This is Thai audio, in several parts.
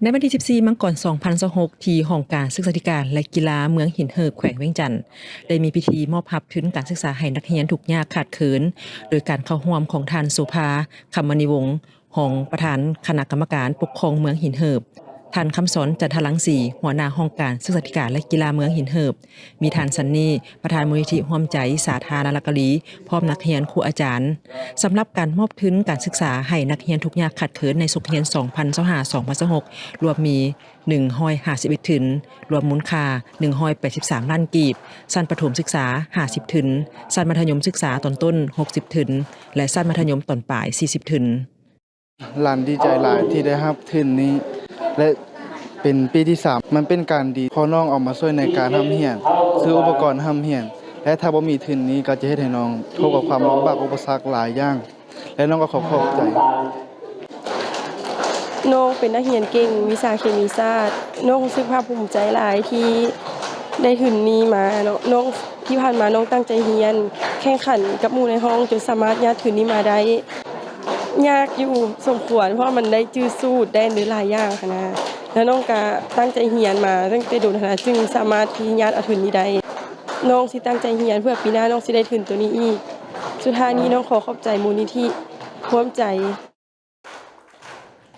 ในวันที่14มังกร2026ที่ห้องการศึกษาธิการและกีฬาเมืองหินเหิบแขวงเวียงจันทน์ได้มีพิธีมอบรับทุนการศึกษาให้นักเรียนทุกยากขาดเขินโดยการเข้าร่วมของท่านสุภาคำมณีวงศ์รองประธานคณะกรรมการปกครองเมืองหินเหิบท่านคำสอนจันทลังสีหัวหน้าห้องการศึกษาธิการและกีฬาเมืองหินเหิบมีท่านซันนี่ประธานมูลนิธิร่วมใจสาธารณกรีพร้อมนักเรียนครูอาจารย์สำหรับการมอบทุนการศึกษาให้นักเรียนทุกยากขาดเขินในสุขเรียน2025-2026รวมมี151ทุนรวมมูลค่า183ล้านกีบชั้นประถมศึกษา50ทุนชั้นมัธยมศึกษาตอนต้น60ทุนและชั้นมัธยมตอนปลาย40ทุนหลานดีใจหลายที่ได้รับทุนนี้และเป็นปีที่3มันเป็นการดีพอน้องออกมาช่วยในการทำเรียนซื้ออุปกรณ์ทำเรียนและถ้าบ่มีทุนนี้ก็จะเฮ็ดให้น้องพบกับความลำบากอุปสรรคหลายอย่างและน้องก็ขอบใจน้องเป็นนักเรียนเก่งวิชาเคมีศาสตร์น้องรู้สึกภาคภูมิใจหลายที่ได้ทุนนี้มาน้องที่ผ่านมาน้องตั้งใจเรียนแข่งขันกับหมู่ในห้องจนสามารถญาติทุนนี้มาได้ยากอยู่สมควรเพราะมันได้จื้อสูตรได้หลายอย่างค่ะนะแล้วน้องก็ตั้งใจเรียนมาตั้งแต่โดนนะจึงสามารถที่ญาติเอาทุนนี้ได้น้องสิตั้งใจเรียนเพื่อปีหน้าน้องสิได้ทุนตัวนี้อีกสุดท้ายนี้น้องขอขอบใจมูลนิธิร่วมใจ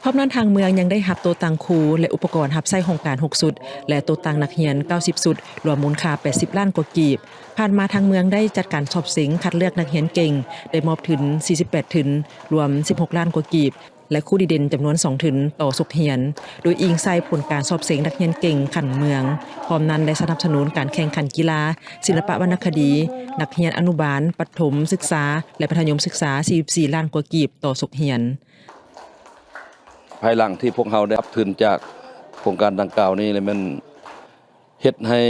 พร้อมนั้นทางเมืองยังได้หับตัวตังครูและอุปกรณ์หับไส้โครงการ6สุดและตัวตังนักเรียน90สุดรวมมูลค่า80ล้านกว่ากีบผ่านมาทางเมืองได้จัดการสอบเสียงคัดเลือกนักเรียนเก่งได้มอบทุน48ทุนรวม16ล้านกว่ากีบและครูดีเด่นจำนวน2ทุนต่อสุขเรียนโดยอิงใส่ผลการสอบเสียงนักเรียนเก่งขันเมืองพร้อมนั้นได้สนับสนุนการแข่งขันกีฬาศิลปะวรรณคดีนักเรียนอนุบาลประถมศึกษาและมัธยมศึกษา44ล้านกว่ากีบต่อสุขเรียนภายหลังที่พวกเราได้รับทุนจากโครงการดังกล่าวนี้เลยมันเฮ็ดให้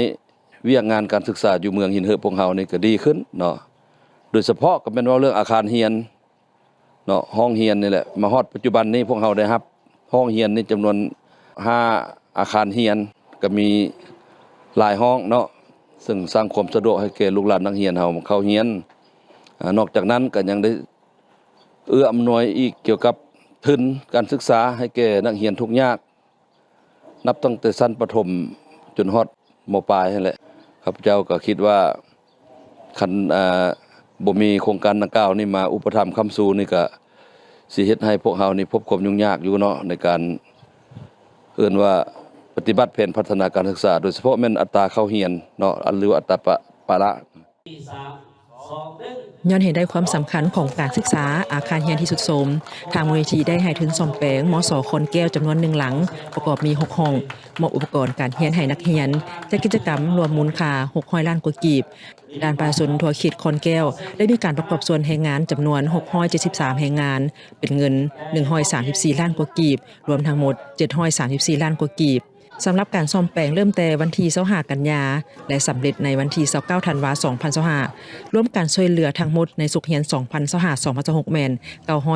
เวียกงานการศึกษาอยู่เมืองหินเหิบพวกเรานี่ก็ดีขึ้นเนาะโดยเฉพาะก็เป็นว่าเรื่องอาคารเรียนเนาะห้องเรียนนี่แหละมาฮอดปัจจุบันนี้พวกเราได้รับห้องเรียนนี่จำนวน5อาคารเรียนก็มีหลายห้องเนาะซึ่งสร้างความสะดวกให้แก่ลูกหลานนักเรียนเฮาเข้าเรียนนอกจากนั้นก็ยังได้เอื้ออำนวยอีกเกี่ยวกับทุนการศึกษาให้แก่นักเรียนทุกยากนับตั้งแต่ชั้นประถมจนฮอดม.ปลายนั่นแหละข้าพเจ้าก็คิดว่าคันบ่มีโครงการดังกล่าวนี้มาอุปถัมภ์ค้ำสู้นี่ก็สิเฮ็ดให้พวกเฮานี่พบความยุ่งยากอยู่เนาะในการว่าปฏิบัติแผนพัฒนาการศึกษาโดยเฉพาะแม่นอัตราเข้าเรียนเนาะหรืออัตราปะละย้อนเห็นได้ความสำคัญของการศึกษาอาคารเรียนที่สุดโทรมทางมูลนิธิได้ให้ทุนซ่อมแปลงมส.คอนแก้วจำนวน1หลังประกอบมี6ห้องมอบอุปกรณ์การเรียนให้นักเรียนจัดกิจกรรมรวมมูลค่า600ล้านกว่ากีบด้านประชาชนทั่วเขตคอนแก้วได้มีการประกอบส่วนแรงงานจำนวน673แรงงานเป็นเงิน134ล้านกว่ากีบรวมทั้งหมด734ล้านกว่ากีบสำหรับการซ่อมแปลงเริ่มแต่วันที่25กันยาและสำเร็จในวันที่29ธันวาคม2025ร่วมกันช่วยเหลือทั้งหมดในสุขเรียน2025-2026แม่น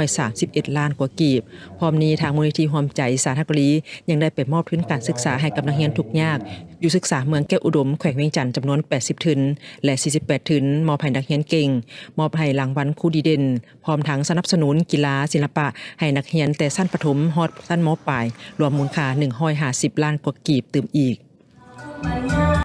931ล้านกว่ากีบพร้อมนี้ทางมูลนิธิร่วมใจสาธารณกรียังได้ไปมอบทุนการศึกษาให้กับนักเรียนทุกยากอยู่ศึกษาเมืองแก้วอุดมแขวงเวียงจันทน์จำนวน80ทุนและ48ทุนมอบให้นักเรียนเก่งมอบให้รางวัลครูดีเด่นพร้อมทั้งสนับสนุนกีฬาศิลปะให้นักเรียนแต่ชั้นประถมฮอดชั้นม.ปลายรวมมูลค่า150ล้านกว่ากีบเติมอีก